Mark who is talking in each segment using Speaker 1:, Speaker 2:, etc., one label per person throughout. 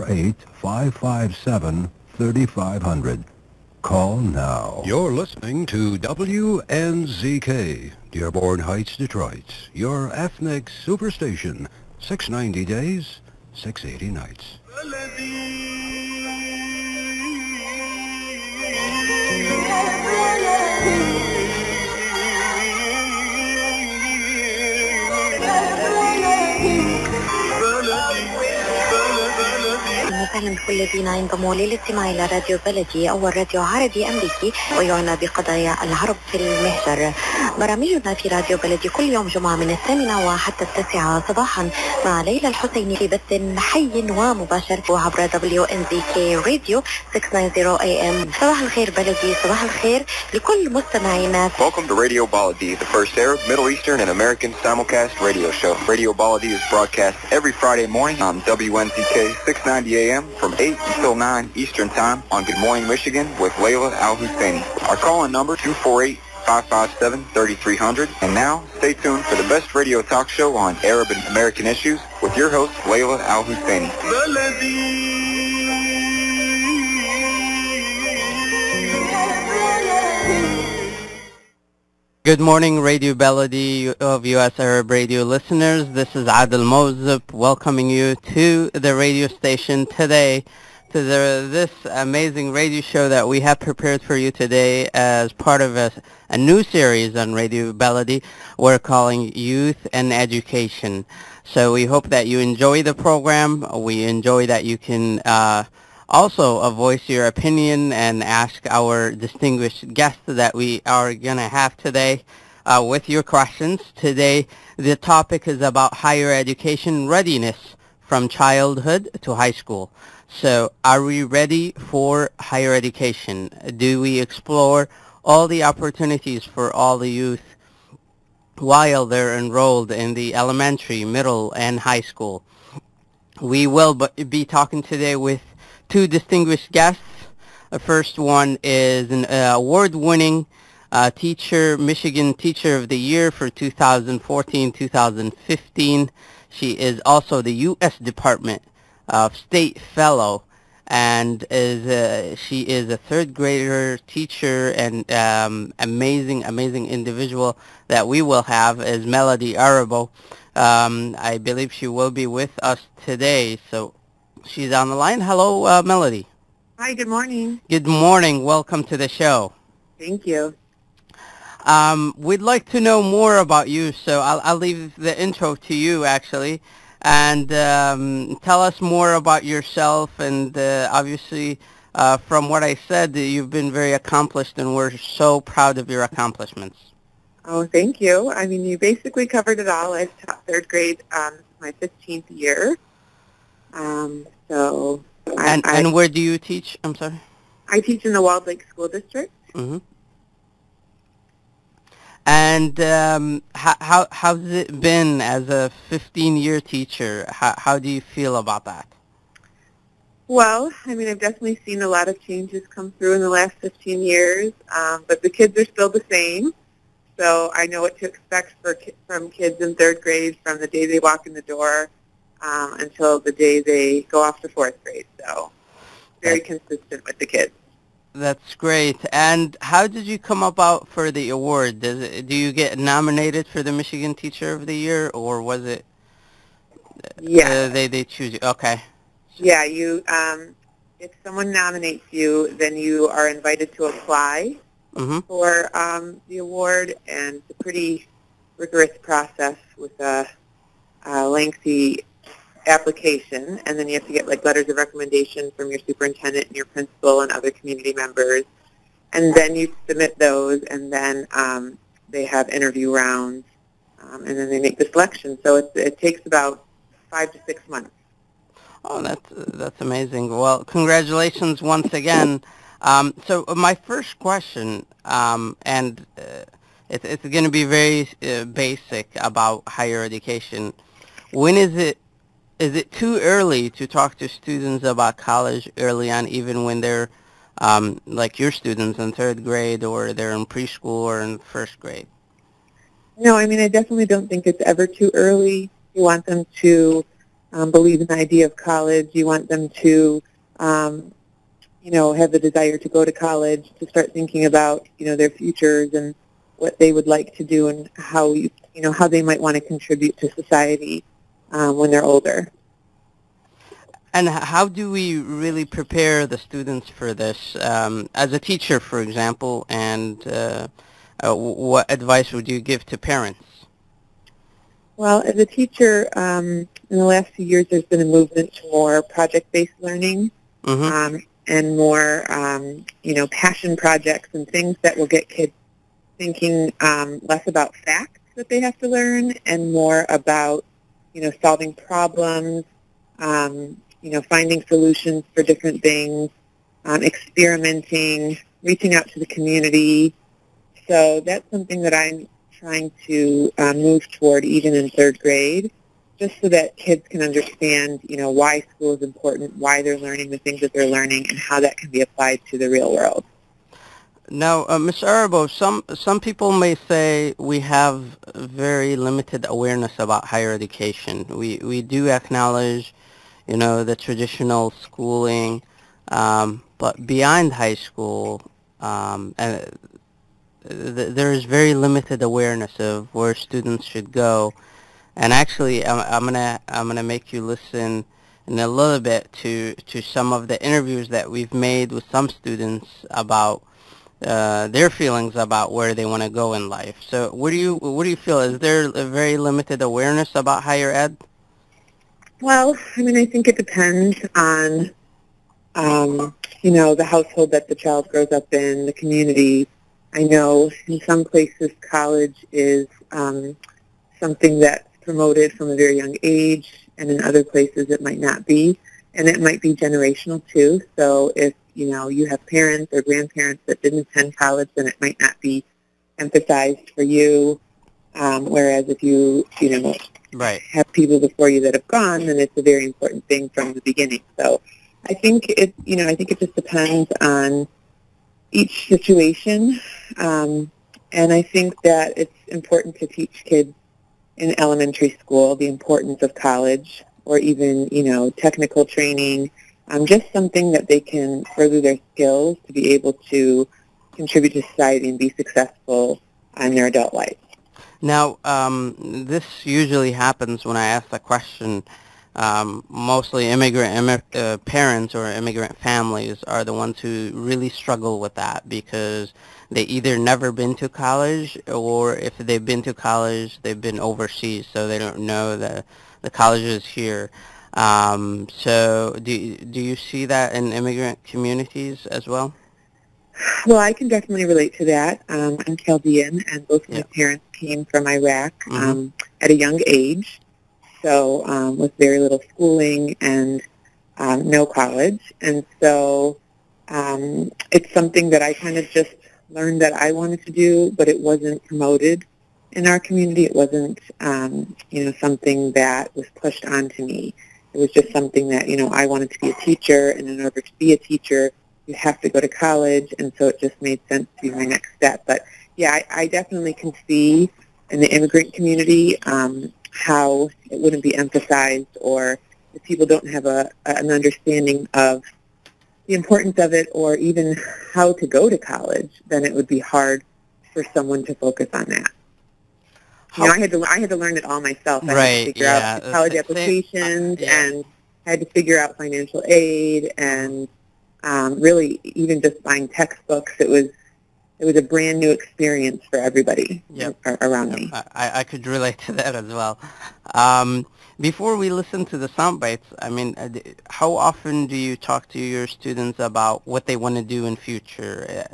Speaker 1: 608-557-3500. Call now. You're listening to WNZK, Dearborn Heights, Detroit. Your ethnic superstation. 690 days, 680 nights.
Speaker 2: وسهلا بكل الذين ينضموا للاستماع إلى راديو بلدي أول راديو عربي أمريكي ويعنى بقضايا العرب في المهجر. برامجنا في راديو بلدي كل يوم جمعة من 8 وحتى 9 صباحا مع ليلى الحسيني في بث حي ومباشر عبر WNZK راديو 690 AM. صباح الخير بلدي، صباح الخير لكل مستمعينا.
Speaker 3: Welcome to Radio Baladi, the first Arab, Middle Eastern, and American simulcast radio show. Radio Baladi is broadcast every Friday morning on WNZK 690 AM from 8 until 9 Eastern Time on Good Morning Michigan with Layla Al-Husseini. Our call-in number 248-557-3300. And now, stay tuned for the best radio talk show on Arab and American issues with your host, Layla Al-Husseini.
Speaker 4: Good morning, Radio Baladi of U.S. Arab Radio listeners. This is Adel Mozip welcoming you to the radio station today, to this amazing radio show that we have prepared for you today as part of a new series on Radio Baladi we're calling Youth and Education. So we hope that you enjoy the program. We enjoy that you can also voice your opinion and ask our distinguished guest that we are going to have today with your questions. Today, the topic is about higher education readiness from childhood to high school. So, are we ready for higher education? Do we explore all the opportunities for all the youth while they're enrolled in the elementary, middle, and high school? We will be talking today with two distinguished guests. The first one is an award-winning teacher, Michigan Teacher of the Year for 2014-2015. She is also the U.S. Department of State Fellow, and she is a third grader teacher and amazing individual that we will have is Melody Arabo. I believe she will be with us today, so she's on the line. Hello, Melody.
Speaker 5: Hi, good morning.
Speaker 4: Good morning. Welcome to the show.
Speaker 5: Thank you.
Speaker 4: We'd like to know more about you, so I'll leave the intro to you, actually, and tell us more about yourself. And obviously, from what I said, you've been very accomplished, and we're so proud of your accomplishments.
Speaker 5: Oh, thank you. I mean, you basically covered it all. I've taught third grade my 15th year.
Speaker 4: And where do you teach? I'm sorry.
Speaker 5: I teach in the Walled Lake School District.
Speaker 4: Mm-hmm. And how's it been as a 15-year teacher? How do you feel about that?
Speaker 5: Well, I mean, I've definitely seen a lot of changes come through in the last 15 years, but the kids are still the same. So I know what to expect from kids in third grade from the day they walk in the door until the day they go off to fourth grade. So very consistent with the kids.
Speaker 4: That's great. And how did you come about for the award? Do you get nominated for the Michigan Teacher of the Year, or was it?
Speaker 5: Yeah.
Speaker 4: They choose you. Okay.
Speaker 5: Yeah. You. If someone nominates you, then you are invited to apply for the award, and it's a pretty rigorous process with a lengthy application, and then you have to get like letters of recommendation from your superintendent and your principal and other community members, and then you submit those, and then they have interview rounds, and then they make the selection. So it takes about 5 to 6 months.
Speaker 4: Oh, that's amazing. Well, congratulations once again. So my first question, and it's going to be very basic about higher education. When is it too early to talk to students about college early on, even when they're like your students in third grade, or they're in preschool or in first grade?
Speaker 5: No, I mean, I definitely don't think it's ever too early. You want them to believe in the idea of college. You want them to, have the desire to go to college, to start thinking about, their futures and what they would like to do and how how they might want to contribute to society when they're older.
Speaker 4: And how do we really prepare the students for this? As a teacher, for example, and what advice would you give to parents?
Speaker 5: Well, as a teacher, in the last few years, there's been a movement to more project-based learning and more, passion projects and things that will get kids thinking less about facts that they have to learn and more about, solving problems, finding solutions for different things, experimenting, reaching out to the community. So that's something that I'm trying to move toward even in third grade, just so that kids can understand, why school is important, why they're learning the things that they're learning, and how that can be applied to the real world.
Speaker 4: Now, Ms. Arabo, some people may say we have very limited awareness about higher education. We do acknowledge, the traditional schooling, but beyond high school, there is very limited awareness of where students should go. And actually, I'm gonna make you listen in a little bit to some of the interviews that we've made with some students about their feelings about where they want to go in life. So, what do you feel? Is there a very limited awareness about higher ed?
Speaker 5: Well, I think it depends on the household that the child grows up in, the community. I know in some places college is something that's promoted from a very young age, and in other places it might not be, and it might be generational too. So if you have parents or grandparents that didn't attend college, then it might not be emphasized for you. Whereas if you have people before you that have gone, then it's a very important thing from the beginning. So I think it just depends on each situation, and I think that it's important to teach kids in elementary school the importance of college, or even technical training, just something that they can further their skills to be able to contribute to society and be successful in their adult life.
Speaker 4: Now, this usually happens when I ask the question. Mostly immigrant parents or immigrant families are the ones who really struggle with that, because they either never been to college, or if they've been to college, they've been overseas, so they don't know the colleges here. So do you see that in immigrant communities as well?
Speaker 5: Well, I can definitely relate to that. I'm Chaldean, and both my parents came from Iraq at a young age. So with very little schooling and no college. And so it's something that I kind of just learned that I wanted to do, but it wasn't promoted in our community. It wasn't, something that was pushed onto me. It was just something that, I wanted to be a teacher, and in order to be a teacher, you have to go to college, and so it just made sense to be my next step. But, yeah, I definitely can see in the immigrant community how it wouldn't be emphasized, or if people don't have an understanding of the importance of it, or even how to go to college, then it would be hard for someone to focus on that. I had to learn it all myself. I had to figure out the college applications, and I had to figure out financial aid, and really even just buying textbooks. It was a brand new experience for everybody around me.
Speaker 4: I could relate to that as well. Before we listen to the sound bites, how often do you talk to your students about what they want to do in future?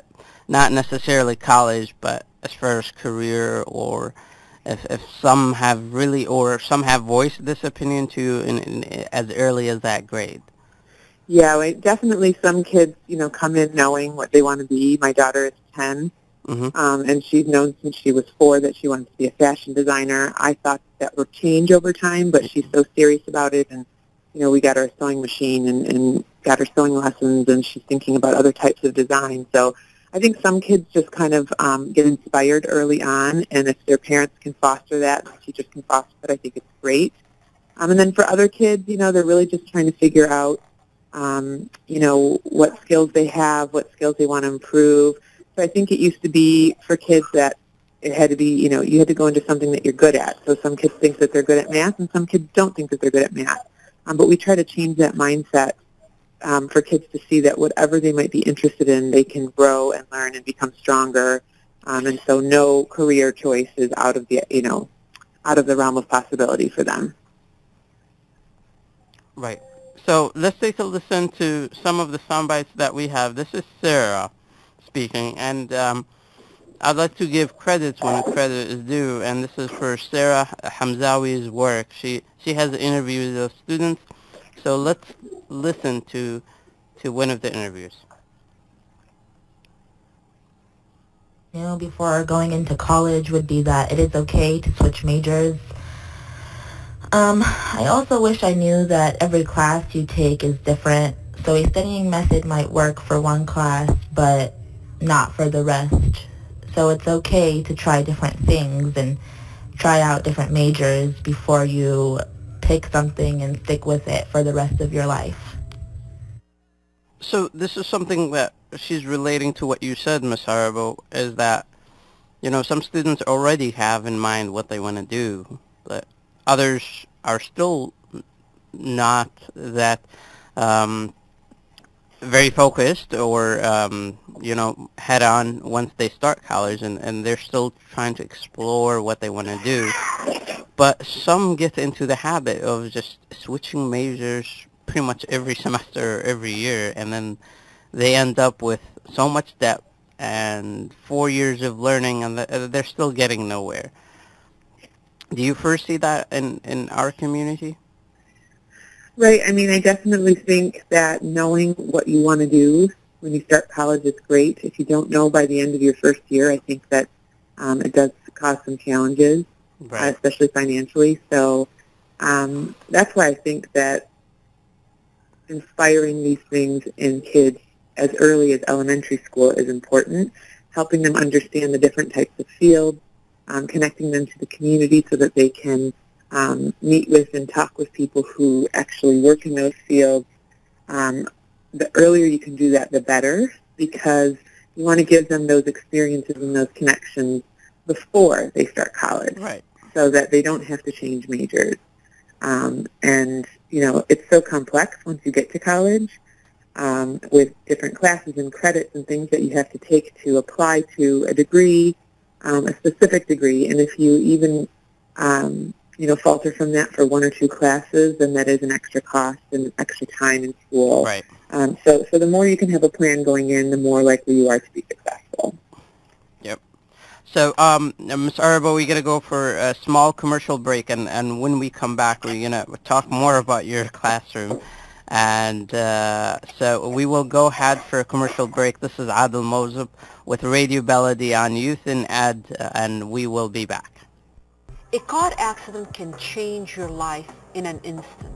Speaker 4: Not necessarily college, but as far as career, or if some have really, or some have voiced this opinion to you in as early as that grade.
Speaker 5: Yeah, definitely some kids, come in knowing what they want to be. My daughter is 10, and she's known since she was 4 that she wants to be a fashion designer. I thought that would change over time, but she's so serious about it, and, we got her a sewing machine and got her sewing lessons, and she's thinking about other types of design. So I think some kids just kind of get inspired early on, and if their parents can foster that, the teachers can foster it, I think it's great. And then for other kids, they're really just trying to figure out, what skills they have, what skills they want to improve. So I think it used to be for kids that it had to be, you had to go into something that you're good at. So some kids think that they're good at math, and some kids don't think that they're good at math. But we try to change that mindset for kids to see that whatever they might be interested in, they can grow and learn and become stronger. And so no career choice is out of the, out of the realm of possibility for them.
Speaker 4: Right. So let's take a listen to some of the sound bites that we have. This is Sarah speaking, and I'd like to give credits when credit is due, and this is for Sarah Hamzawi's work. She has interviews of students, so let's listen to one of the interviews.
Speaker 6: Before going into college would be that it is okay to switch majors. I also wish I knew that every class you take is different, so a studying method might work for one class, but not for the rest. So it's okay to try different things and try out different majors before you pick something and stick with it for the rest of your life.
Speaker 4: So this is something that she's relating to what you said, Ms. Arabo, is that, some students already have in mind what they want to do, but others are still not that very focused or, head on once they start college, and they're still trying to explore what they want to do. But some get into the habit of just switching majors pretty much every semester or every year, and then they end up with so much debt and 4 years of learning, and they're still getting nowhere. Do you foresee that in our community?
Speaker 5: Right. I mean, I definitely think that knowing what you want to do when you start college is great. If you don't know by the end of your first year, I think that it does cause some challenges, right, especially financially. So that's why I think that inspiring these things in kids as early as elementary school is important, helping them understand the different types of fields, connecting them to the community so that they can meet with and talk with people who actually work in those fields. The earlier you can do that, the better, because you want to give them those experiences and those connections before they start college,
Speaker 4: right,
Speaker 5: so that they don't have to change majors. And, it's so complex once you get to college, with different classes and credits and things that you have to take to apply to a degree, a specific degree. And if you even, falter from that for one or two classes, then that is an extra cost and extra time in school.
Speaker 4: Right.
Speaker 5: So the more you can have a plan going in, the more likely you are to be successful.
Speaker 4: Yep. So, Ms. Arabo, we're going to go for a small commercial break, and when we come back, we're going to talk more about your classroom. And so we will go ahead for a commercial break. This is Adel Mozip with Radio Baladi on Youth in Ed, and we will be back.
Speaker 7: A car accident can change your life in an instant.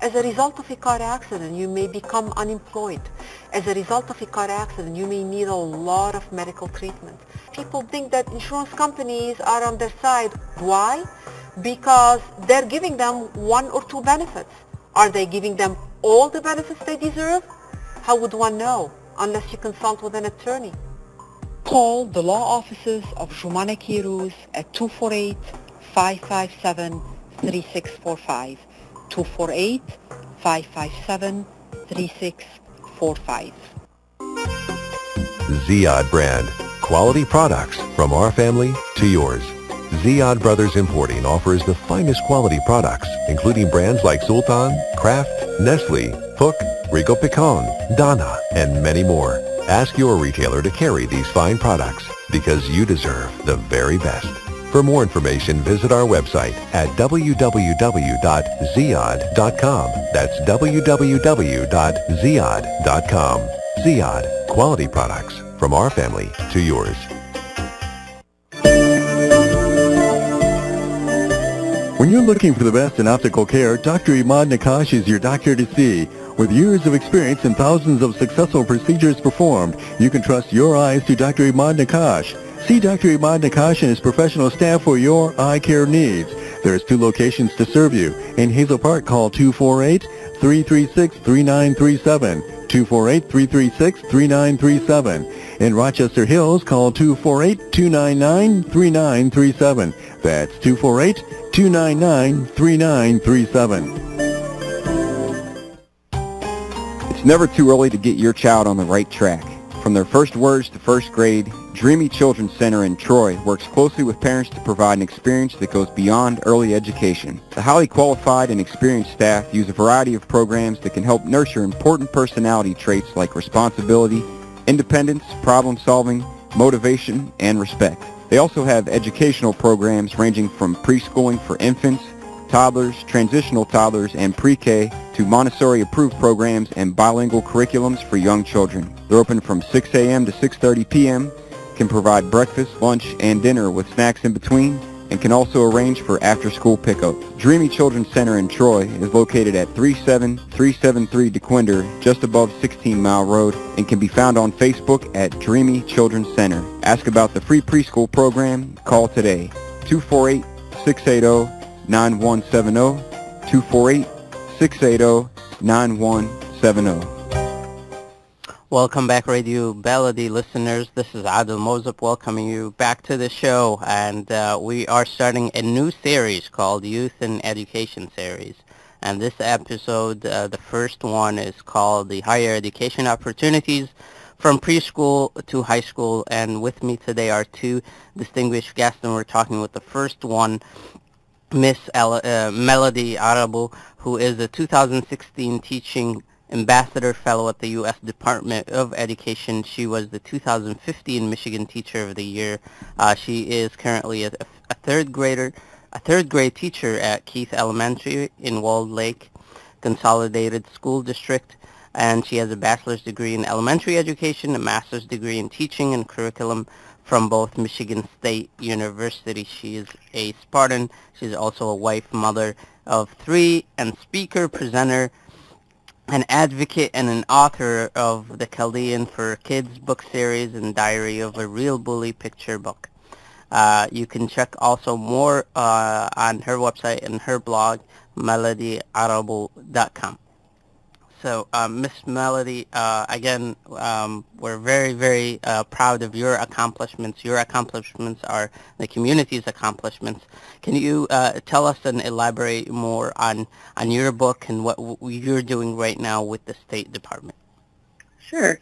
Speaker 7: As a result of a car accident, you may become unemployed. As a result of a car accident, you may need a lot of medical treatment. People think that insurance companies are on their side. Why? Because they're giving them one or two benefits. Are they giving them all the benefits they deserve? How would one know unless you consult with an attorney? Call the law offices of Jumana Kiruz at 248-557-3645. 248-557-3645.
Speaker 8: Ziyad brand. Quality products from our family to yours. Ziyad Brothers Importing offers the finest quality products, including brands like Sultan, Kraft, Nestle, Hook, Rico Picon, Donna, and many more. Ask your retailer to carry these fine products because you deserve the very best. For more information, visit our website at www.ziyad.com. That's www.ziyad.com. Ziyad, quality products from our family to yours.
Speaker 9: When you're looking for the best in optical care, Dr. Imad Nakash is your doctor to see. With years of experience and thousands of successful procedures performed, you can trust your eyes to Dr. Imad Nakash. See Dr. Imad Nakash and his professional staff for your eye care needs. There's 2 locations to serve you. In Hazel Park, call 248-336-3937. 248-336-3937. In Rochester Hills, call 248-299-3937. That's 248-299-3937.
Speaker 3: It's never too early to get your child on the right track. From their first words to first grade, Dreamy Children's Center in Troy works closely with parents to provide an experience that goes beyond early education. The highly qualified and experienced staff use a variety of programs that can help nurture important personality traits like responsibility, independence, problem-solving, motivation, and respect. They also have educational programs ranging from preschooling for infants, toddlers, transitional toddlers, and pre-K to Montessori-approved programs and bilingual curriculums for young children. They're open from 6 a.m. to 6:30 p.m., can provide breakfast, lunch, and dinner with snacks in between, and can also arrange for after-school pickup. Dreamy Children's Center in Troy is located at 37373 DeQuinder, just above 16 Mile Road, and can be found on Facebook at Dreamy Children's Center. Ask about the free preschool program. Call today, 248-680-9170, 248-680-9170.
Speaker 4: Welcome back, Radio Baladi listeners. This is Adel Mozip welcoming you back to the show, and we are starting a new series called Youth and Education Series. And this episode, the first one, is called the Higher Education Opportunities from Preschool to High School. And with me today are 2 distinguished guests, and we're talking with the first one, Miss Melody Arabo, who is a 2016 Teaching Ambassador Fellow at the U.S. Department of Education. She was the 2015 Michigan Teacher of the Year. She is currently a third grade teacher at Keith Elementary in Walled Lake Consolidated School District, and she has a bachelor's degree in elementary education, a master's degree in teaching and curriculum from both Michigan State University. She is a Spartan. She's also a wife, mother of 3, and speaker, presenter, an advocate, and an author of the Chaldean for Kids book series and Diary of a Real Bully picture book. You can check also more on her website and her blog, melodyarabo.com. So, Miss Melody, again, we're very, very proud of your accomplishments. Your accomplishments are the community's accomplishments. Can you tell us and elaborate more on your book and what you're doing right now with the State Department?
Speaker 5: Sure.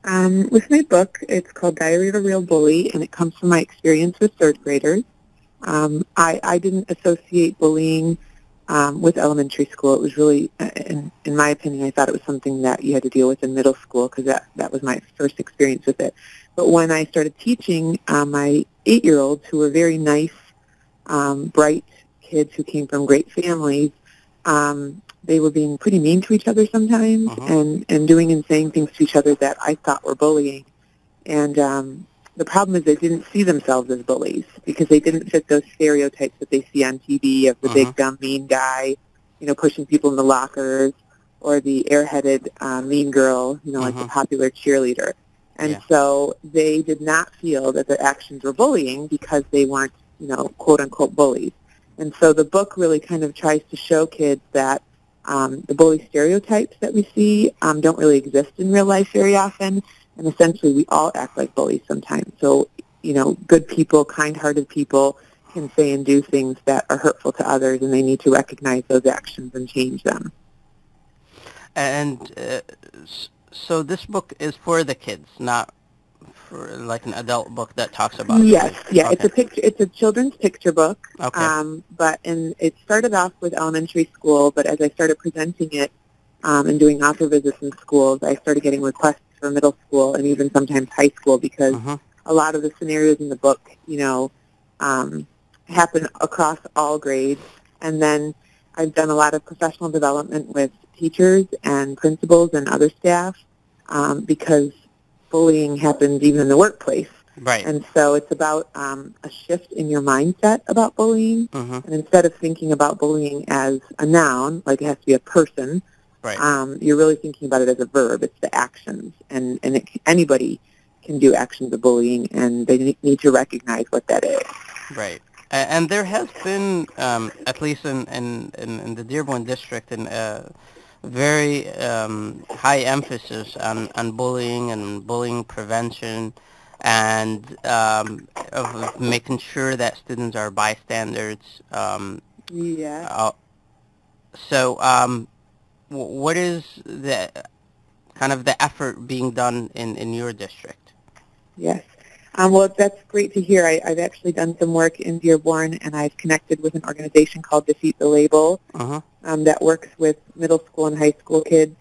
Speaker 5: With my book, it's called Diary of a Real Bully, and it comes from my experience with third graders. I didn't associate bullying with elementary school. It was really, in my opinion, I thought it was something that you had to deal with in middle school because that was my first experience with it. But when I started teaching my 8-year-olds, who were very nice, bright kids who came from great families, they were being pretty mean to each other sometimes and doing and saying things to each other that I thought were bullying. And the problem is they didn't see themselves as bullies because they didn't fit those stereotypes that they see on TV of the big, dumb, mean guy, pushing people in the lockers, or the airheaded mean girl, like the popular cheerleader. And so they did not feel that their actions were bullying because they weren't, quote-unquote bullies. And so the book really kind of tries to show kids that the bully stereotypes that we see don't really exist in real life very often. And essentially, we all act like bullies sometimes. So, good people, kind-hearted people can say and do things that are hurtful to others, and they need to recognize those actions and change them.
Speaker 4: And so this book is for the kids, not for like an adult book that talks about
Speaker 5: Yes,
Speaker 4: okay.
Speaker 5: It's a children's picture book.
Speaker 4: Okay.
Speaker 5: And it started off with elementary school, but as I started presenting it and doing author visits in schools, I started getting requests for middle school and even sometimes high school because a lot of the scenarios in the book, happen across all grades. And then I've done a lot of professional development with teachers and principals and other staff because bullying happens even in the workplace.
Speaker 4: Right.
Speaker 5: And so it's about a shift in your mindset about bullying. And instead of thinking about bullying as a noun, like it has to be a person, you're really thinking about it as a verb. It's the actions. And anybody can do actions of bullying, and they need to recognize what that is.
Speaker 4: Right. And there has been, at least in the Dearborn district, very high emphasis on bullying and bullying prevention, and of making sure that students are bystanders. So, what is the kind of the effort being done in your district?
Speaker 5: Yes. Well, that's great to hear. I've actually done some work in Dearborn, and I've connected with an organization called Defeat the Label that works with middle school and high school kids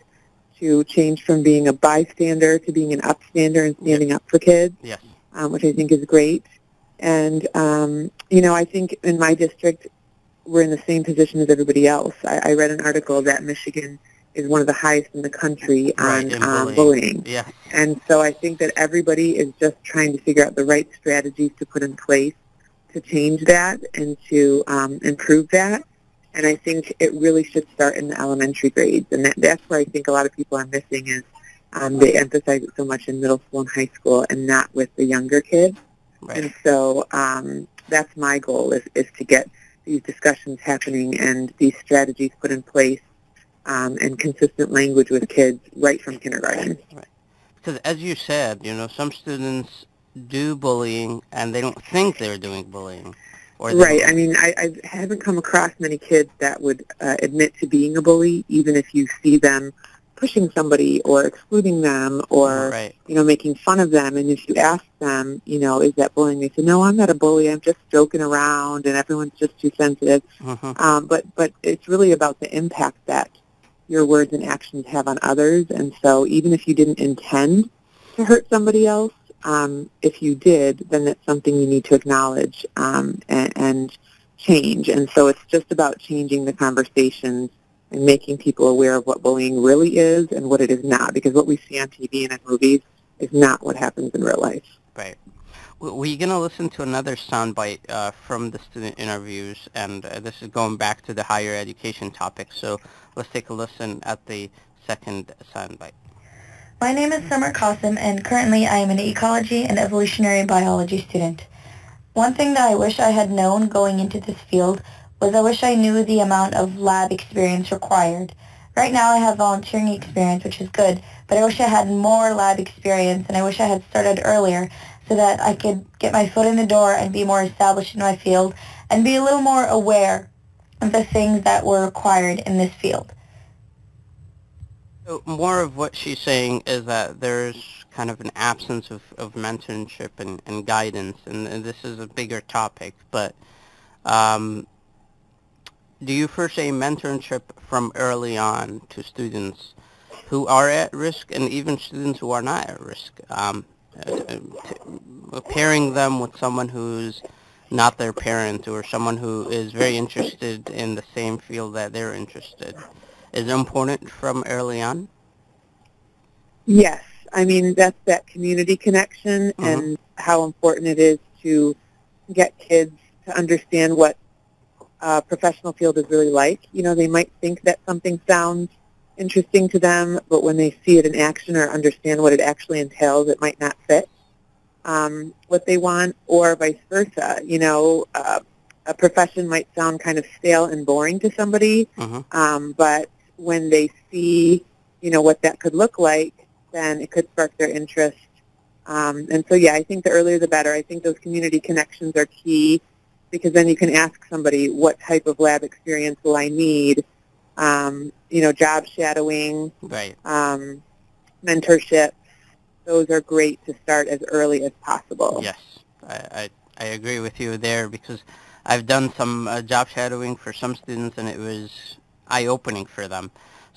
Speaker 5: to change from being a bystander to being an upstander and standing up for kids, which I think is great. And, I think in my district, we're in the same position as everybody else. I read an article that Michigan is one of the highest in the country on bullying.
Speaker 4: Yeah.
Speaker 5: And so I think that everybody is just trying to figure out the right strategies to put in place to change that and to improve that. And I think it really should start in the elementary grades. And that's where I think a lot of people are missing is they emphasize it so much in middle school and high school and not with the younger kids.
Speaker 4: Right.
Speaker 5: And so that's my goal is to get these discussions happening and these strategies put in place and consistent language with kids right from kindergarten.
Speaker 4: Right. Because as you said, some students do bullying and they don't think they're doing bullying.
Speaker 5: Right. I mean, I haven't come across many kids that would admit to being a bully, even if you see them pushing somebody or excluding them or, making fun of them. And if you ask them, is that bullying? They say, no, I'm not a bully. I'm just joking around and everyone's just too sensitive. But it's really about the impact that your words and actions have on others. And so even if you didn't intend to hurt somebody else, if you did, then that's something you need to acknowledge and change. And so it's just about changing the conversations and making people aware of what bullying really is and what it is not, because what we see on TV and in movies is not what happens in real life.
Speaker 4: Right. We're going to listen to another soundbite from the student interviews, and this is going back to the higher education topic, so let's take a listen at the second soundbite.
Speaker 10: My name is Summer Qasim, and currently I am an ecology and evolutionary biology student. One thing that I wish I had known going into this field was I wish I knew the amount of lab experience required. Right now I have volunteering experience, which is good, but I wish I had more lab experience, and I wish I had started earlier so that I could get my foot in the door and be more established in my field and be a little more aware of the things that were required in this field.
Speaker 4: So more of what she's saying is that there's kind of an absence of mentorship and guidance, and this is a bigger topic, but do you foresee mentorship from early on to students who are at risk and even students who are not at risk? Pairing them with someone who's not their parent or someone who is very interested in the same field that they're interested. Is it important from early on?
Speaker 5: Yes. I mean, that's that community connection and how important it is to get kids to understand what a professional field is really like. They might think that something sounds interesting to them, but when they see it in action or understand what it actually entails, it might not fit what they want, or vice versa. A profession might sound kind of stale and boring to somebody, but when they see, what that could look like, then it could spark their interest. And so, I think the earlier the better. I think those community connections are key, because then you can ask somebody, what type of lab experience will I need? Job shadowing, mentorship. Those are great to start as early as possible.
Speaker 4: Yes, I agree with you there, because I've done some job shadowing for some students, and it was eye-opening for them.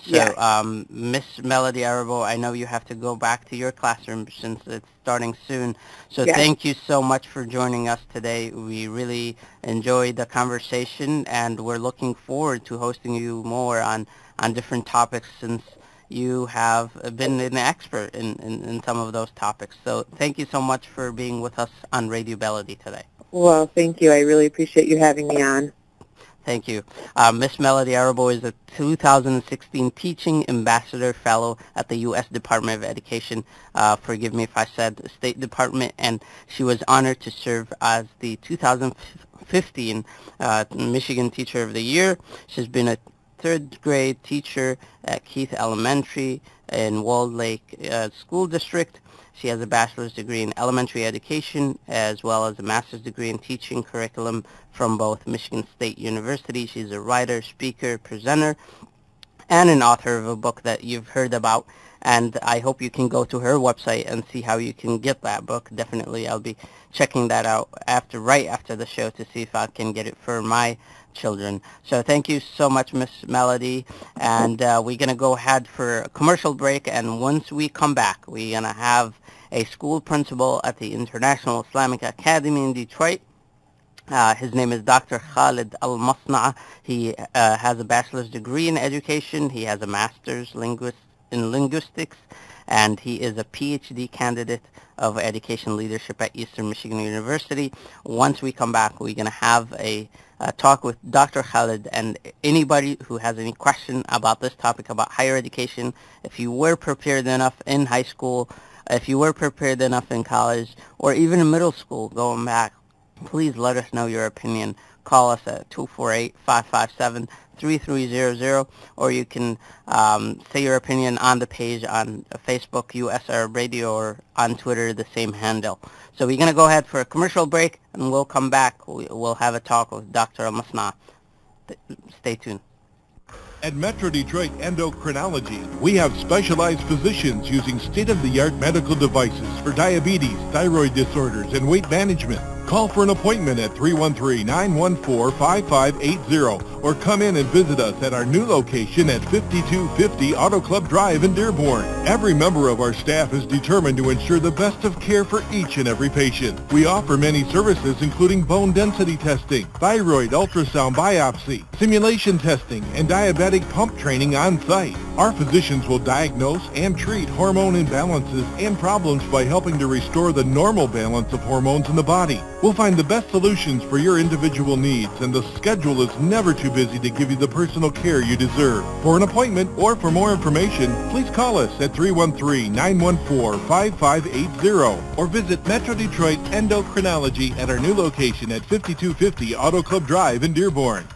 Speaker 4: So, Miss Melody Arabo, I know you have to go back to your classroom since it's starting soon. So thank you so much for joining us today. We really enjoyed the conversation, and we're looking forward to hosting you more on different topics, since you have been an expert in some of those topics. So thank you so much for being with us on Radio Baladi today.
Speaker 5: Well, thank you. I really appreciate you having me on.
Speaker 4: Thank you. Miss Melody Arabo is a 2016 Teaching Ambassador Fellow at the U.S. Department of Education. Forgive me if I said State Department, and she was honored to serve as the 2015 Michigan Teacher of the Year. She's been a third grade teacher at Keith Elementary in Walled Lake School District. She has a bachelor's degree in elementary education as well as a master's degree in teaching curriculum from both Michigan State University. She's a writer, speaker, presenter, and an author of a book that you've heard about. And I hope you can go to her website and see how you can get that book. Definitely, I'll be checking that out right after the show to see if I can get it for my children. So thank you so much, Miss Melody. And we're going to go ahead for a commercial break. And once we come back, we're going to have a school principal at the International Islamic Academy in Detroit. His name is Dr. Khalid Almasnaah. He has a bachelor's degree in education. He has a master's in linguistics, and he is a PhD candidate of education leadership at Eastern Michigan University. Once we come back, we're going to have a talk with Dr. Khalid, and anybody who has any question about this topic, about higher education, if you were prepared enough in high school, if you were prepared enough in college, or even in middle school going back, please let us know your opinion. Call us at 248-557-3300, or you can say your opinion on the page on Facebook, US Arab Radio, or on Twitter, the same handle. So we're going to go ahead for a commercial break, and we'll come back. We'll have a talk with Dr. Almasnaah. Stay tuned.
Speaker 11: At Metro Detroit Endocrinology, we have specialized physicians using state-of-the-art medical devices for diabetes, thyroid disorders, and weight management. Call for an appointment at 313-914-5580 or come in and visit us at our new location at 5250 Auto Club Drive in Dearborn. Every member of our staff is determined to ensure the best of care for each and every patient. We offer many services including bone density testing, thyroid ultrasound biopsy, simulation testing, and diabetic pump training on site. Our physicians will diagnose and treat hormone imbalances and problems by helping to restore the normal balance of hormones in the body. We'll find the best solutions for your individual needs, and the schedule is never too busy to give you the personal care you deserve. For an appointment or for more information, please call us at 313-914-5580 or visit Metro Detroit Endocrinology at our new location at 5250 Auto Club Drive in Dearborn.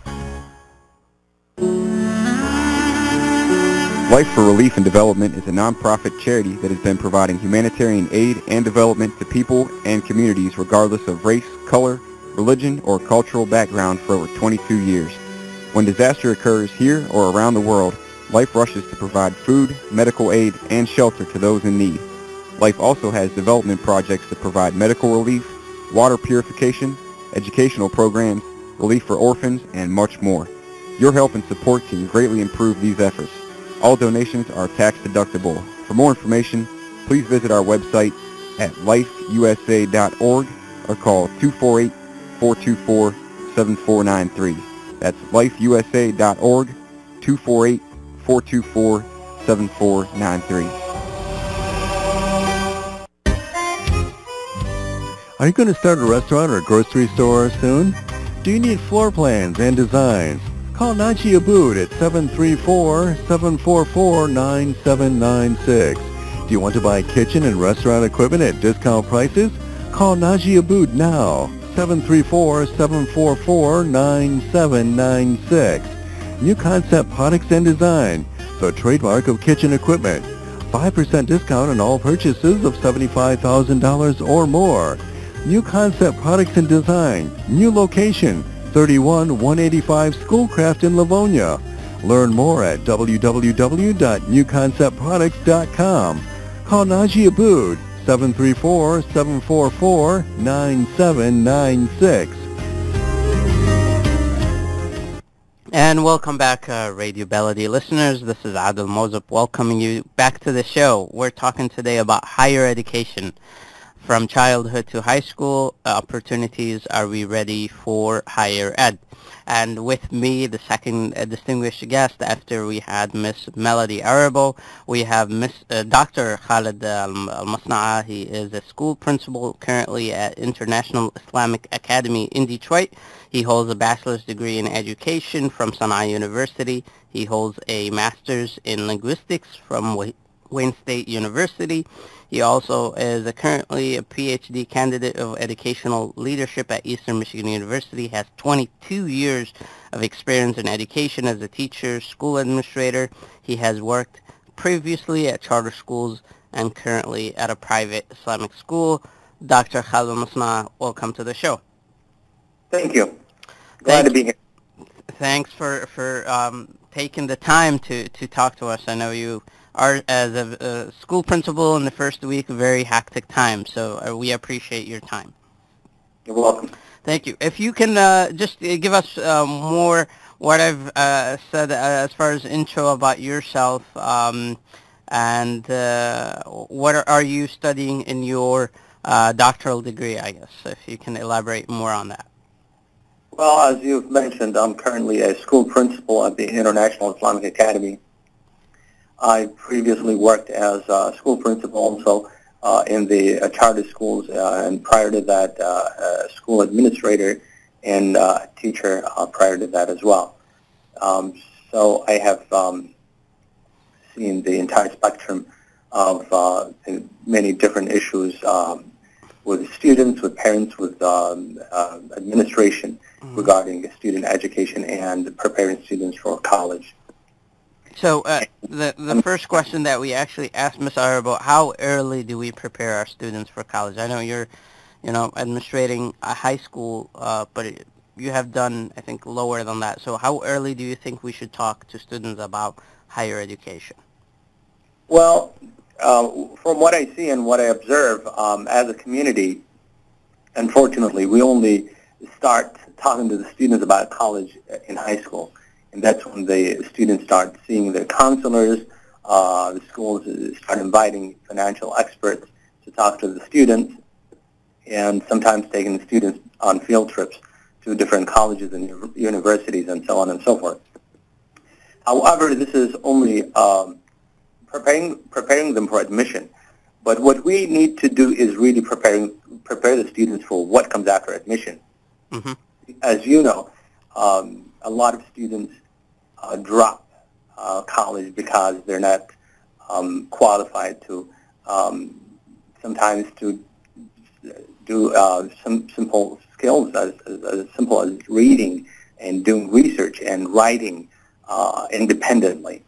Speaker 3: Life for Relief and Development is a nonprofit charity that has been providing humanitarian aid and development to people and communities regardless of race, color, religion, or cultural background for over 22 years. When disaster occurs here or around the world, Life rushes to provide food, medical aid, and shelter to those in need. Life also has development projects to provide medical relief, water purification, educational programs, relief for orphans, and much more. Your help and support can greatly improve these efforts. All donations are tax deductible. For more information, please visit our website at lifeusa.org or call 248-424-7493. That's lifeusa.org, 248-424-7493.
Speaker 9: Are you going to start a restaurant or grocery store soon? Do you need floor plans and designs? Call Naji Abood at 734-744-9796. Do you want to buy kitchen and restaurant equipment at discount prices? Call Naji Abood now, 734-744-9796. New Concept Products and Design, the trademark of kitchen equipment. 5% discount on all purchases of $75,000 or more. New Concept Products and Design, new location, 31185 Schoolcraft in Livonia. Learn more at www.newconceptproducts.com. Call Naji Abood, 734-744-9796.
Speaker 4: And welcome back, Radio Baladi listeners. This is Adel Mozip welcoming you back to the show. We're talking today about higher education. From childhood to high school opportunities, are we ready for higher ed? And with me, the second distinguished guest, after we had Miss Melody Arabo, we have Dr. Khalid Almasnaah. He is a school principal currently at International Islamic Academy in Detroit. He holds a bachelor's degree in education from Sana'a University. He holds a master's in linguistics from Wayne State University. He also is currently a PhD candidate of educational leadership at Eastern Michigan University. Has 22 years of experience in education as a teacher, school administrator. He has worked previously at charter schools and currently at a private Islamic school. Dr. Khalid Almasnaah, welcome to the show.
Speaker 12: Thank you. Glad to be here.
Speaker 4: Thanks for taking the time to talk to us. I know you are, as a school principal in the first week, a very hectic time, so we appreciate your time.
Speaker 12: You're welcome.
Speaker 4: Thank you. If you can just give us more what I've said as far as intro about yourself, and what are you studying in your doctoral degree, I guess, if you can elaborate more on that.
Speaker 12: Well, as you've mentioned, I'm currently a school principal at the International Islamic Academy. I previously worked as a school principal also in the charter schools, and prior to that, a school administrator and teacher prior to that as well. So I have seen the entire spectrum of many different issues with students, with parents, with administration regarding student education and preparing students for college.
Speaker 4: So the first question that we actually asked Ms. Arabo, how early do we prepare our students for college? I know you're, administrating a high school, but you have done, I think, lower than that. So how early do you think we should talk to students about higher education?
Speaker 12: Well, from what I see and what I observe as a community, unfortunately, we only start talking to the students about college in high school. And that's when the students start seeing their counselors. The schools start inviting financial experts to talk to the students, and sometimes taking the students on field trips to different colleges and universities and so on and so forth. However, this is only preparing them for admission. But what we need to do is really prepare the students for what comes after admission. Mm-hmm. As you know, a lot of students drop college because they're not qualified to sometimes to do some simple skills as simple as reading and doing research and writing independently.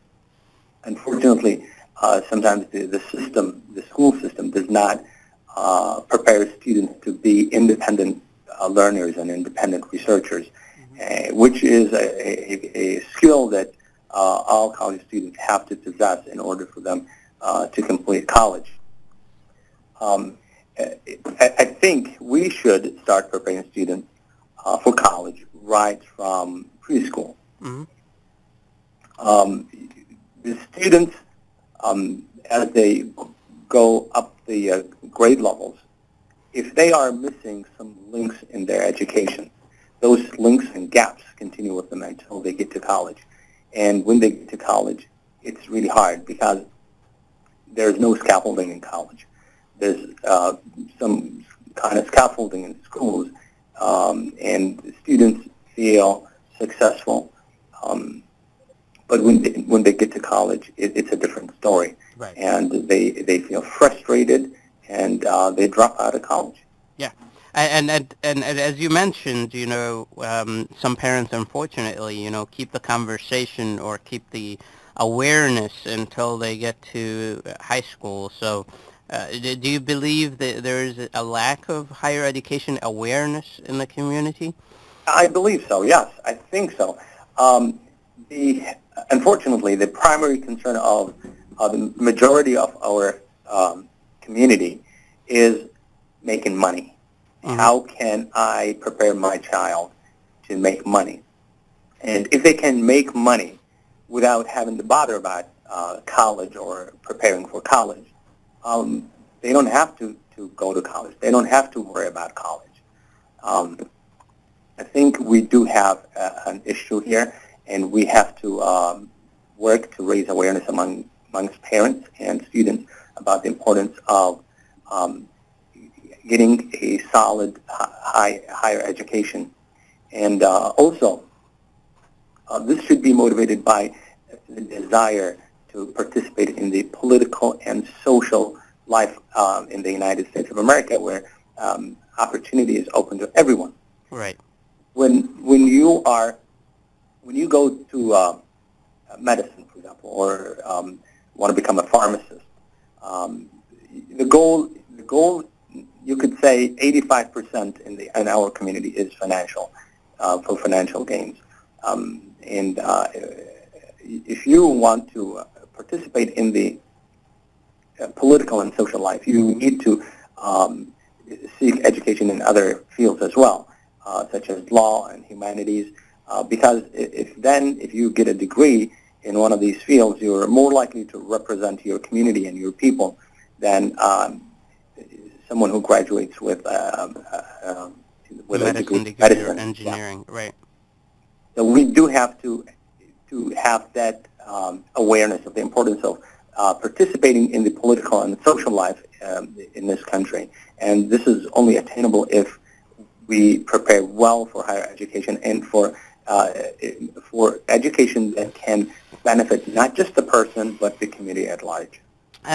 Speaker 12: Unfortunately, sometimes the school system does not prepare students to be independent learners and independent researchers, which is a skill that all college students have to possess in order for them to complete college. I think we should start preparing students for college right from preschool. Mm-hmm. The students, as they go up the grade levels, if they are missing some links in their education, those links and gaps continue with them until they get to college. And when they get to college, it's really hard because there's no scaffolding in college. There's some kind of scaffolding in schools, and students feel successful. But when they get to college, it's a different story. Right. And they feel frustrated, and they drop out of college.
Speaker 4: Yeah. And as you mentioned, some parents, unfortunately, keep the conversation or keep the awareness until they get to high school. So do you believe that there is a lack of higher education awareness in the community?
Speaker 12: I believe so, yes. I think so. Unfortunately, the primary concern of the majority of our community is making money. Mm-hmm. How can I prepare my child to make money? And if they can make money without having to bother about college or preparing for college, they don't have to to go to college. They don't have to worry about college. I think we do have an issue here, and we have to work to raise awareness amongst parents and students about the importance of getting a solid higher education. And also, this should be motivated by the desire to participate in the political and social life in the United States of America, where opportunity is open to everyone.
Speaker 4: Right.
Speaker 12: When you go to medicine, for example, or want to become a pharmacist, the goal you could say 85% in our community is financial, for financial gains. And if you want to participate in the political and social life, you need to seek education in other fields as well, such as law and humanities, because if you get a degree in one of these fields, you're more likely to represent your community and your people than someone who graduates with a degree in medicine
Speaker 4: or engineering. Yeah. Right.
Speaker 12: So we do have to have that awareness of the importance of participating in the political and social life in this country. And this is only attainable if we prepare well for higher education and for education that can benefit not just the person but the community at large.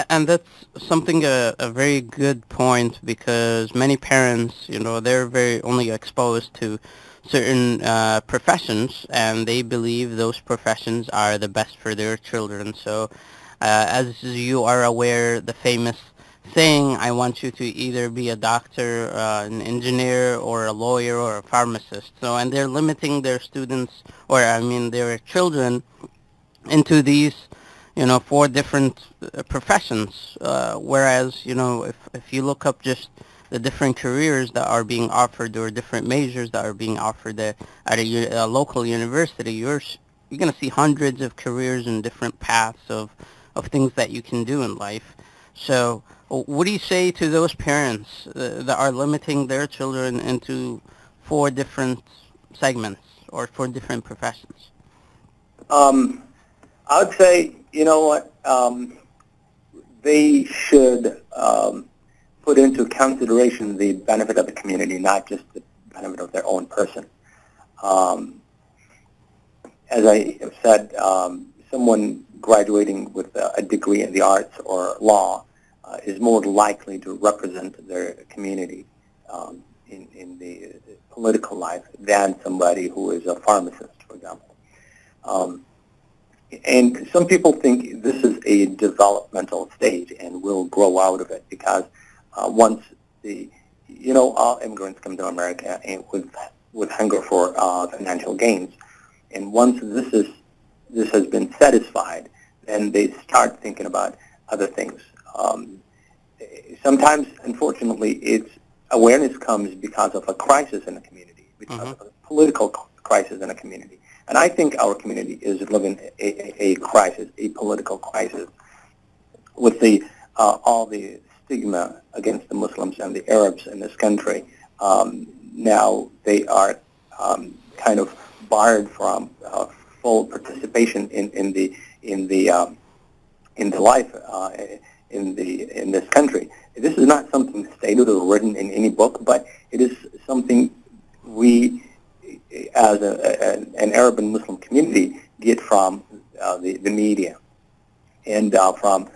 Speaker 4: And that's something a very good point, because many parents, they're very only exposed to certain professions, and they believe those professions are the best for their children. So as you are aware, the famous saying, I want you to either be a doctor, an engineer, or a lawyer, or a pharmacist. So, and they're limiting their students, their children into these 4 different professions, whereas, if you look up just the different careers that are being offered or different majors that are being offered at a local university, you're going to see hundreds of careers and different paths of things that you can do in life. So what do you say to those parents that are limiting their children into 4 different segments or 4 different professions?
Speaker 12: I would say, they should put into consideration the benefit of the community, not just the benefit of their own person. As I have said, someone graduating with a degree in the arts or law is more likely to represent their community in the political life than somebody who is a pharmacist, for example. And some people think this is a developmental stage and will grow out of it, because once all immigrants come to America and with hunger for financial gains, and once this has been satisfied, then they start thinking about other things. Sometimes, unfortunately, awareness comes because of a crisis in the community, because of a political crisis in a community. And I think our community is living a crisis, a political crisis, with all the stigma against the Muslims and the Arabs in this country. Now they are kind of barred from full participation in the life in this country. This is not something stated or written in any book, but it is something we, as an Arab and Muslim community, get from the media and from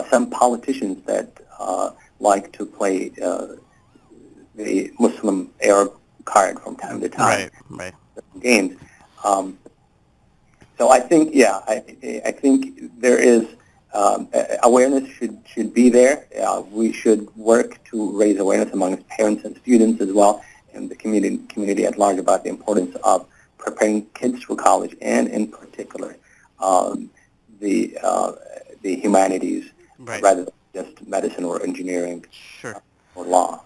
Speaker 12: some politicians that like to play the Muslim-Arab card from time to time.
Speaker 4: Right.
Speaker 12: Games. So I think, I think there is awareness should be there. We should work to raise awareness among parents and students as well, and the community at large, about the importance of preparing kids for college, and in particular the humanities, rather than just medicine or engineering.
Speaker 4: Sure.
Speaker 12: Or law.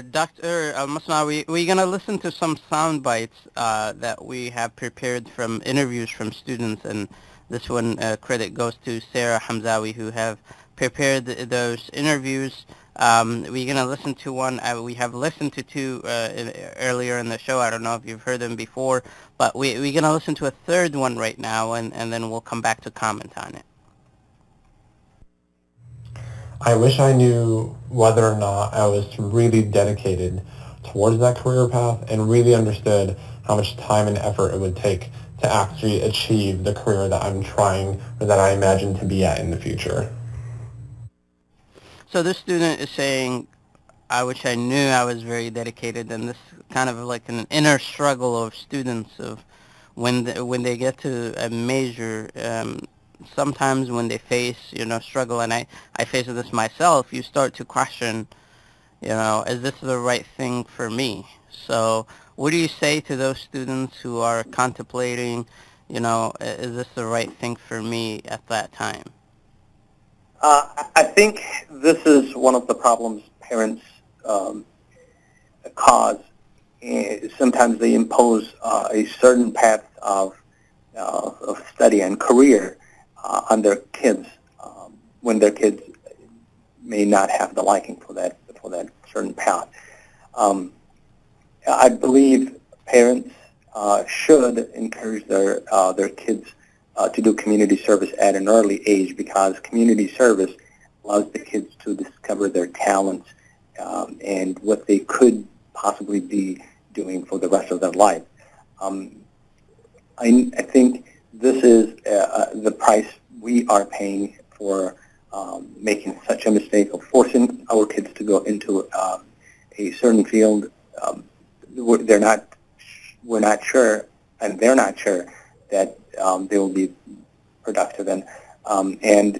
Speaker 4: Dr. Almasnaah, we're going to listen to some sound bites that we have prepared from interviews from students, and this one credit goes to Sarah Hamzawi, who have prepared those interviews. We're going to listen to one. We have listened to two earlier in the show. I don't know if you've heard them before, but we're going to listen to a third one right now, and then we'll come back to comment on it.
Speaker 13: I wish I knew whether or not I was really dedicated towards that career path and really understood how much time and effort it would take to actually achieve the career that I'm trying or that I imagine to be at in the future.
Speaker 4: So this student is saying, I wish I knew I was very dedicated, and this kind of like an inner struggle of students of when they get to a major, sometimes when they face, struggle, and I face this myself, you start to question, is this the right thing for me? So what do you say to those students who are contemplating, is this the right thing for me at that time?
Speaker 12: I think this is one of the problems parents cause. Sometimes they impose a certain path of study and career on their kids when their kids may not have the liking for that certain path. I believe parents should encourage their kids to do community service at an early age, because community service allows the kids to discover their talents and what they could possibly be doing for the rest of their life. I think this is the price we are paying for making such a mistake of forcing our kids to go into a certain field. We're not sure, and they're not sure that they will be productive, and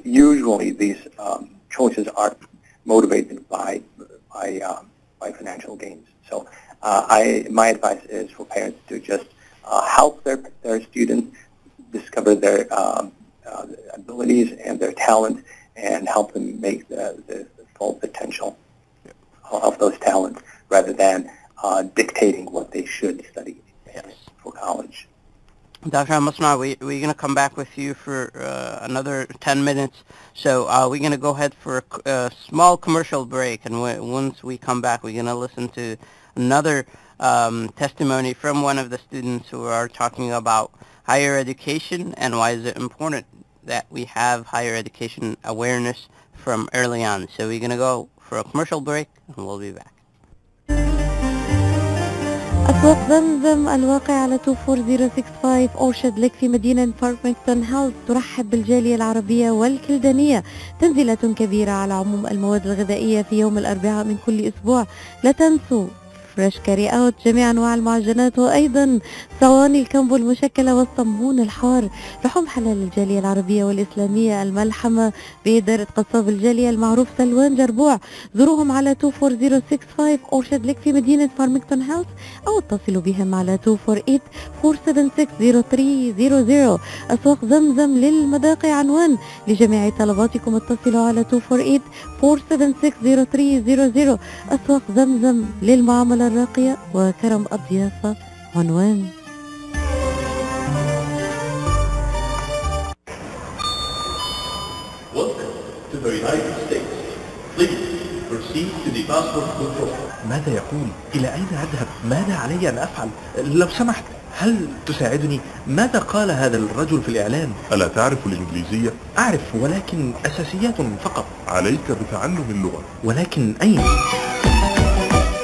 Speaker 12: usually these choices are motivated by financial gains. So my advice is for parents to just help their students discover their abilities and their talents, and help them make the full potential of those talents, rather than dictating what they should study for college.
Speaker 4: Dr. Almasnaah, we're going to come back with you for another 10 minutes. So we're going to go ahead for a small commercial break. And once we come back, we're going to listen to another testimony from one of the students who are talking about higher education and why is it important that we have higher education awareness from early on. So we're going to go for a commercial break, and we'll be back.
Speaker 14: أسواق زمزم الواقع على 24065 أورشد لك في مدينة فارمington هيلز ترحب بالجالية العربية والكلدانية. تنزيلات كبيرة على عموم المواد الغذائية في يوم الأربعاء من كل أسبوع. لا تنسوا فريش كاري اوت، جميع انواع المعجنات، وايضا صواني الكمبو المشكله والصمون الحار. لحوم حلال الجاليه العربيه والاسلاميه الملحمه باداره قصاب الجاليه المعروف سلوان جربوع. زوروهم على 24065 اورشد لك في مدينه فارمington هيلز، او اتصلوا بهم على 248-476-0300. اسواق زمزم للمذاق عنوان لجميع طلباتكم، اتصلوا على 248-476-0300. اسواق زمزم للمعامله الراقية وكرم الضيافة عنوان.
Speaker 15: Welcome to the United States. Please proceed to the passport control.
Speaker 16: ماذا يقول؟ إلى أين أذهب؟ ماذا علي أن أفعل؟ لو سمحت، هل تساعدني؟ ماذا قال هذا الرجل في الإعلان؟
Speaker 11: ألا تعرف الإنجليزية؟
Speaker 16: أعرف، ولكن أساسيات فقط.
Speaker 11: عليك بتعلم اللغة.
Speaker 16: ولكن أين؟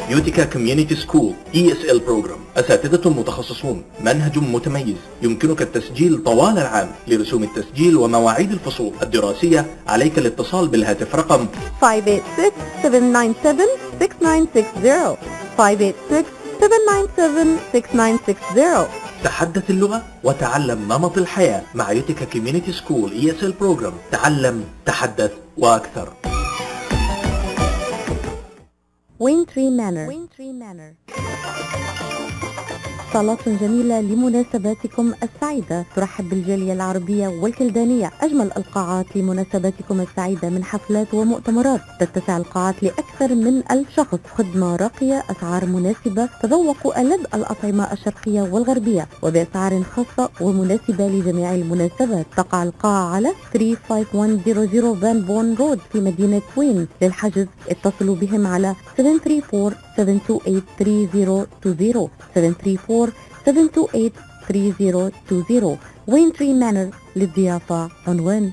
Speaker 15: يوتيكا كوميونيتي سكول ESL.Program. أساتذة متخصصون، منهج متميز، يمكنك التسجيل طوال العام. لرسوم التسجيل ومواعيد الفصول الدراسية عليك الاتصال بالهاتف رقم
Speaker 14: 586-797-6960 586-797-6960.
Speaker 16: تحدث اللغة وتعلم نمط الحياة مع يوتيكا كوميونيتي سكول ESL.Program. تعلم، تحدث، وأكثر.
Speaker 14: Wayne Tree Manor. صالات جميلة لمناسباتكم السعيدة. ترحب بالجالية العربية والكلدانية أجمل القاعات لمناسباتكم السعيدة من حفلات ومؤتمرات. تتسع القاعات لأكثر من 1000 شخص. خدمة راقية، أسعار مناسبة. تذوقوا ألذ الأطعمة الشرقية والغربية وبأسعار خاصة ومناسبة لجميع المناسبات. تقع القاعة على 35100 فان بورن رود في مدينة وين. للحجز اتصلوا بهم على 734-728-3020 734-728-3020. وين تري مانر للضيافة عنوان.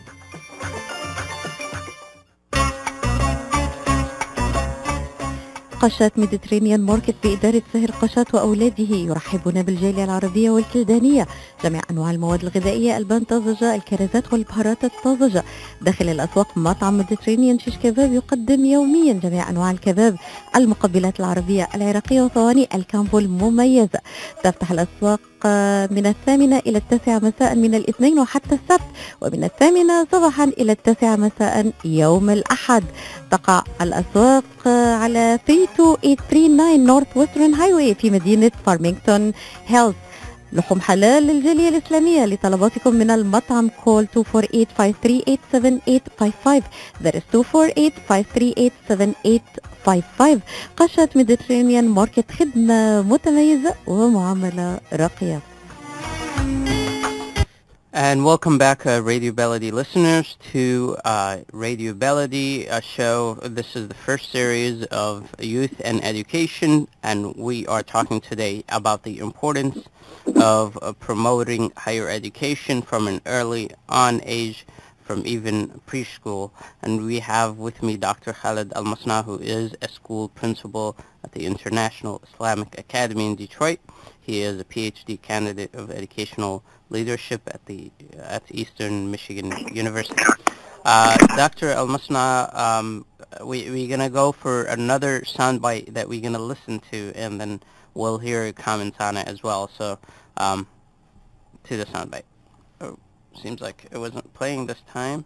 Speaker 14: قشات ميديترينيان ماركت بإدارة سهر قشات وأولاده يرحبون بالجالية العربية والكلدانية. جميع أنواع المواد الغذائية، البان طازجة، الكرزات والبهارات الطازجة. داخل الأسواق مطعم ميديترينيان شيش كباب يقدم يوميا جميع أنواع الكباب، المقبلات العربية العراقية وصواني الكامبو المميزة. تفتح الأسواق من 8 إلى 9 مساء من الاثنين وحتى السبت، ومن 8 صباحا إلى 9 مساء يوم الأحد. تقع الأسواق على 32839 نورث ويسترن هايواي في مدينة فارمينغتون هيلز. لحوم حلال للجالية الإسلامية. لطلباتكم من المطعم كول 248-538-7855. That is 248-538-7855. قشة ميديترينيان ماركت، خدمة متميزة ومعاملة راقية.
Speaker 4: And welcome back, Radio Baladi listeners, to Radio Baladi, a show. This is the first series of youth and education, and we are talking today about the importance of promoting higher education from an early on age, from even preschool. And we have with me Dr. Khalid Almasnaah, who is a school principal at the International Islamic Academy in Detroit. He is a PhD candidate of educational leadership at Eastern Michigan University. Dr. Almasnaah, we're going to go for another soundbite that we're going to listen to, and then we'll hear your comments on it as well. So, to the soundbite. Oh, seems like it wasn't playing this time.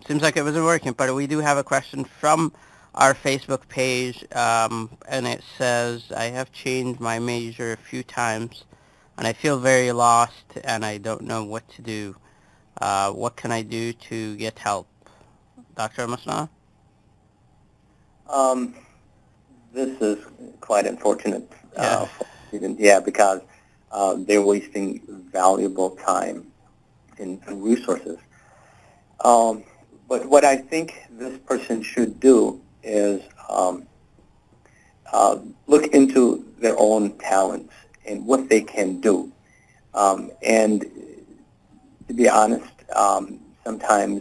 Speaker 4: Seems like it wasn't working, but we do have a question from our Facebook page, and it says, I have changed my major a few times, and I feel very lost, and I don't know what to do. What can I do to get help? Dr. Almasnaah?
Speaker 12: This is quite unfortunate for students, because they're wasting valuable time and resources. But what I think this person should do is look into their own talents and what they can do. And to be honest, sometimes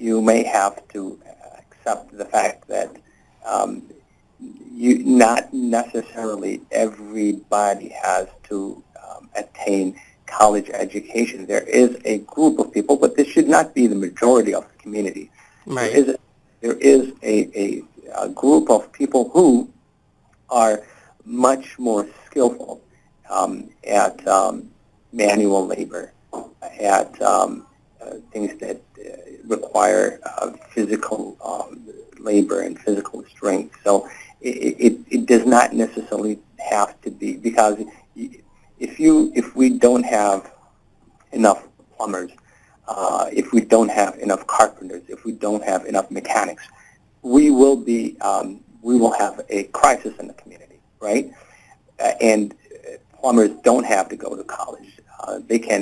Speaker 12: you may have to accept the fact that not necessarily everybody has to attain college education. There is a group of people, but this should not be the majority of the community.
Speaker 4: Right.
Speaker 12: There is a group of people who are much more skillful at manual labor, at things that require physical labor and physical strength. So it does not necessarily have to be, because if we don't have enough plumbers, if we don't have enough carpenters, if we don't have enough mechanics, we will have a crisis in the community, right? And plumbers don't have to go to college. They can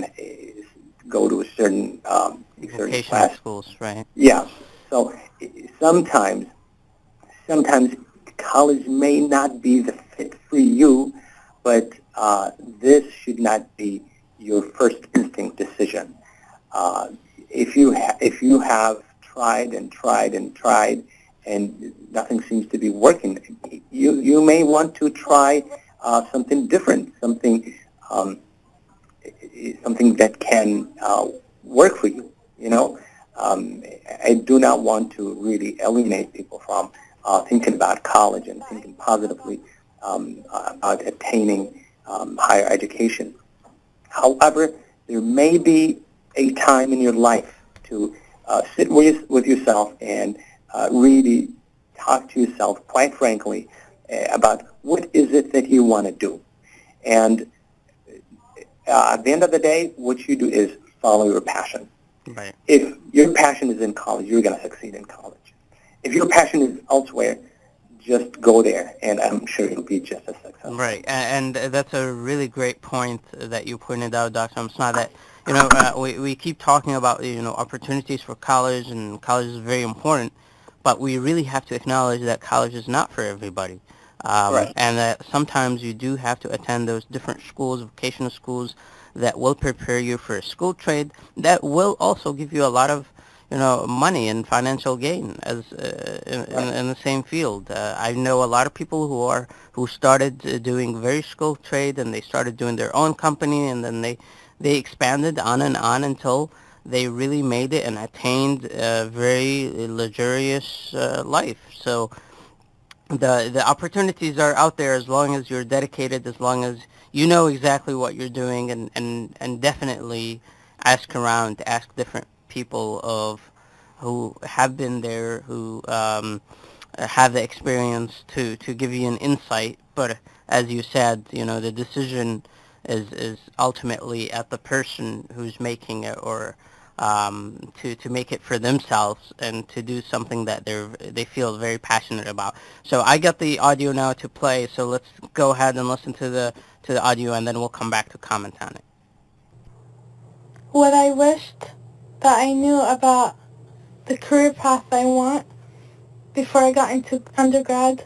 Speaker 12: go to a certain class.
Speaker 4: Schools, right?
Speaker 12: Yeah. So sometimes college may not be the fit for you, but this should not be your first instinct decision. If you have tried and tried and tried and nothing seems to be working, you may want to try something different, something that can work for you. I do not want to really alienate people from thinking about college and thinking positively about attaining higher education. However, there may be a time in your life to sit with yourself and really talk to yourself quite frankly about what is it that you want to do. And at the end of the day, what you do is follow your passion.
Speaker 4: Right.
Speaker 12: If your passion is in college, you're going to succeed in college. If your passion is elsewhere, just go there, and I'm sure you'll be just as successful.
Speaker 4: Right, and that's a really great point that you pointed out, Dr. Almasnaah, that, we keep talking about, opportunities for college, and college is very important, but we really have to acknowledge that college is not for everybody.
Speaker 12: Right.
Speaker 4: And that sometimes you do have to attend those different schools, vocational schools, that will prepare you for a school trade, that will also give you a lot of money and financial gain as in the same field. I know a lot of people who started doing very skilled trade, and they started doing their own company, and then they expanded on and on until they really made it and attained a very luxurious life. So the opportunities are out there as long as you're dedicated, as long as you know exactly what you're doing, and definitely ask around, ask different people who have been there, who have the experience to give you an insight. But as you said, the decision is ultimately at the person who's making it, or to make it for themselves and to do something that they feel very passionate about. So I got the audio now to play, so let's go ahead and listen to the audio, and then we'll come back to comment on it.
Speaker 10: What I wished that I knew about the career path I want before I got into undergrad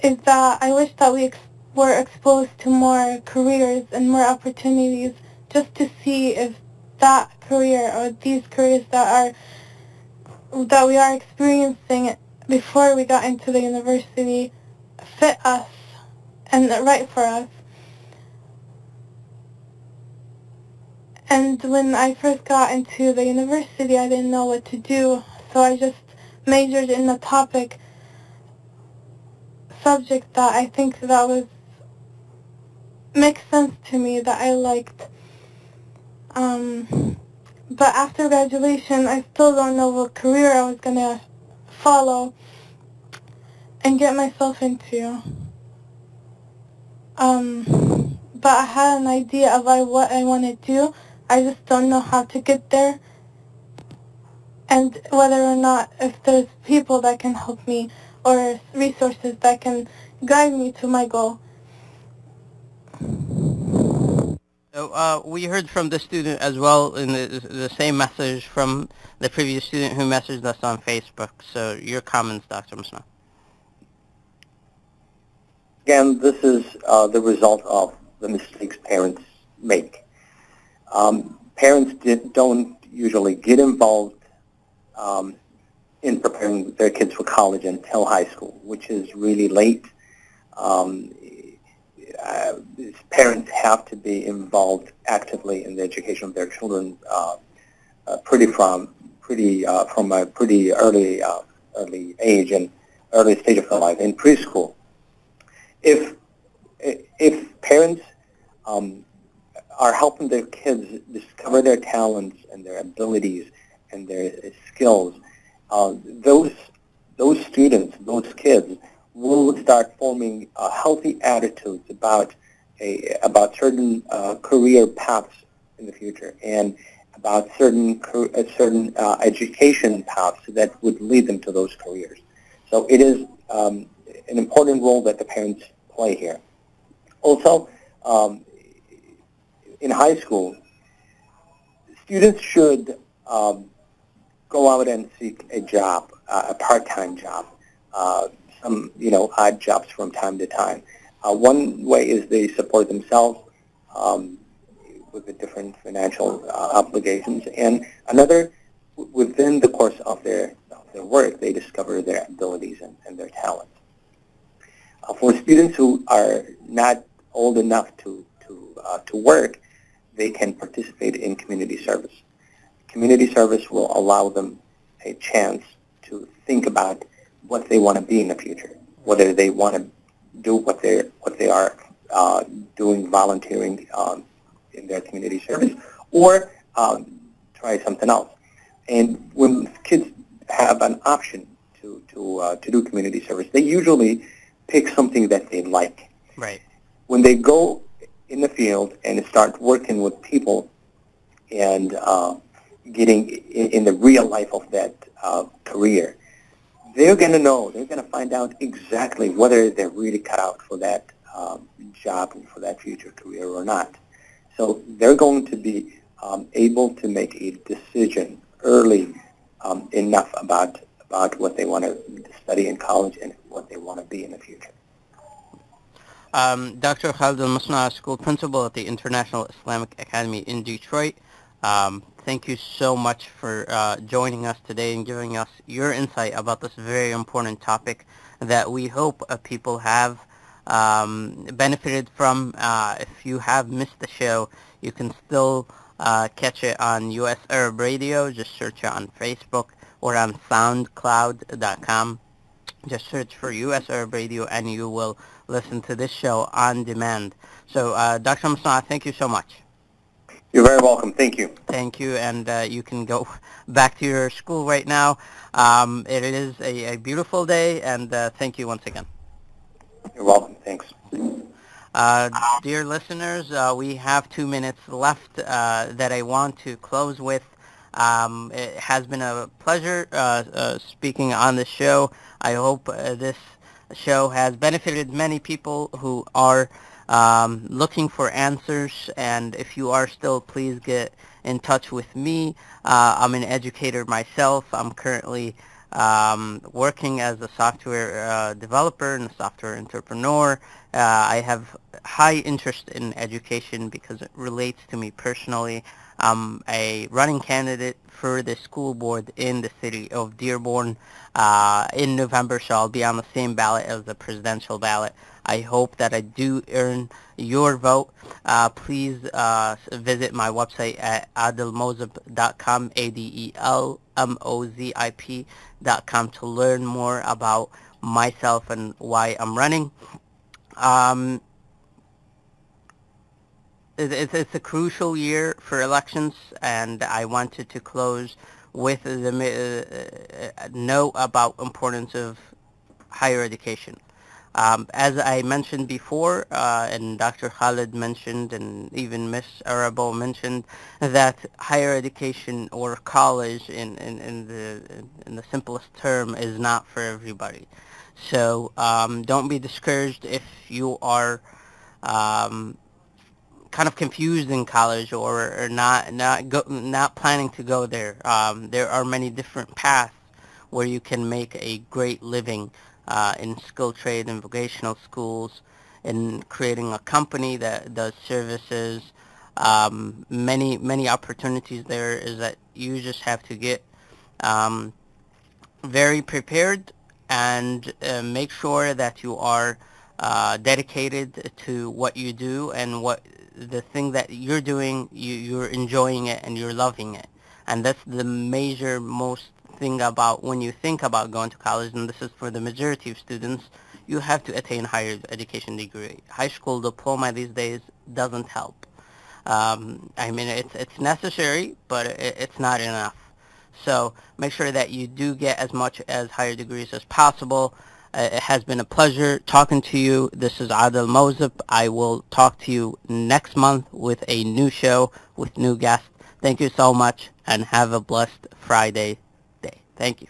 Speaker 10: is that I wish that we were exposed to more careers and more opportunities, just to see if that career or these careers that we are experiencing before we got into the university fit us and right for us. And when I first got into the university, I didn't know what to do, so I just majored in a subject that I think that makes sense to me, that I liked. But after graduation, I still don't know what career I was going to follow and get myself into. But I had an idea of what I want to do. I just don't know how to get there, and whether or not if there's people that can help me or resources that can guide me to my goal.
Speaker 4: So we heard from the student as well in the same message from the previous student who messaged us on Facebook. So your comments, Dr. Almasnaah.
Speaker 12: Again, this is the result of the mistakes parents make. Parents don't usually get involved in preparing their kids for college until high school, which is really late. Parents have to be involved actively in the education of their children from a pretty early age and early stage of their life in preschool. If parents are helping their kids discover their talents and their abilities and their skills, those students, those kids, will start forming healthy attitudes about certain career paths in the future, and about certain education paths that would lead them to those careers. So it is an important role that the parents play here. Also, in high school, students should go out and seek a job, a part-time job, some odd jobs from time to time. One way is they support themselves with the different financial obligations, and another, within the course of their work, they discover their abilities and their talents. For students who are not old enough to work, they can participate in community service. Community service will allow them a chance to think about what they want to be in the future, whether they want to do what they are doing, volunteering in their community service, or try something else. And when kids have an option to do community service, they usually pick something that they like.
Speaker 4: Right.
Speaker 12: When they go in the field and start working with people and getting in the real life of that career, they're going to know, they're going to find out exactly whether they're really cut out for that job and for that future career or not. So they're going to be able to make a decision early enough about what they want to study in college and what they want to be in the future.
Speaker 4: Dr. Khalid Almasnaah, school principal at the International Islamic Academy in Detroit. Thank you so much for joining us today and giving us your insight about this very important topic that we hope people have benefited from. If you have missed the show, you can still catch it on US Arab Radio. Just search it on Facebook or on SoundCloud.com. Just search for US Arab Radio and you will listen to this show on demand. So, Dr. Almasnaah, thank you so much.
Speaker 12: You're very welcome. Thank you.
Speaker 4: Thank you, and you can go back to your school right now. It is a beautiful day, and thank you once again.
Speaker 12: You're welcome. Thanks.
Speaker 4: Dear listeners, we have 2 minutes left that I want to close with. It has been a pleasure speaking on the show. I hope this show has benefited many people who are looking for answers, and if you are still, please get in touch with me. I'm an educator myself. I'm currently working as a software developer and a software entrepreneur. I have high interest in education because it relates to me personally. I'm a running candidate for the school board in the city of Dearborn in November, so I'll be on the same ballot as the presidential ballot. I hope that I do earn your vote. Please visit my website at adelmozip.com, ADELMOZIP.com, to learn more about myself and why I'm running. It's a crucial year for elections, and I wanted to close with the note about importance of higher education. As I mentioned before, and Dr. Khalid mentioned, and even Miss Arabo mentioned, that higher education or college, in the simplest term, is not for everybody. So don't be discouraged if you are kind of confused in college or not planning to go there. There are many different paths where you can make a great living in skill trade and vocational schools, in creating a company that does services. Many opportunities there is that you just have to get very prepared and make sure that you are dedicated to what you do, and what the thing that you're doing, you're enjoying it and you're loving it. And that's the major most thing about when you think about going to college, and this is for the majority of students. You have to attain higher education degree. High school diploma these days doesn't help. I mean, it's necessary, but it's not enough. So make sure that you do get as much as higher degrees as possible. It has been a pleasure talking to you. This is Adel Mozip. I will talk to you next month with a new show with new guests. Thank you so much, and have a blessed Friday day. Thank you.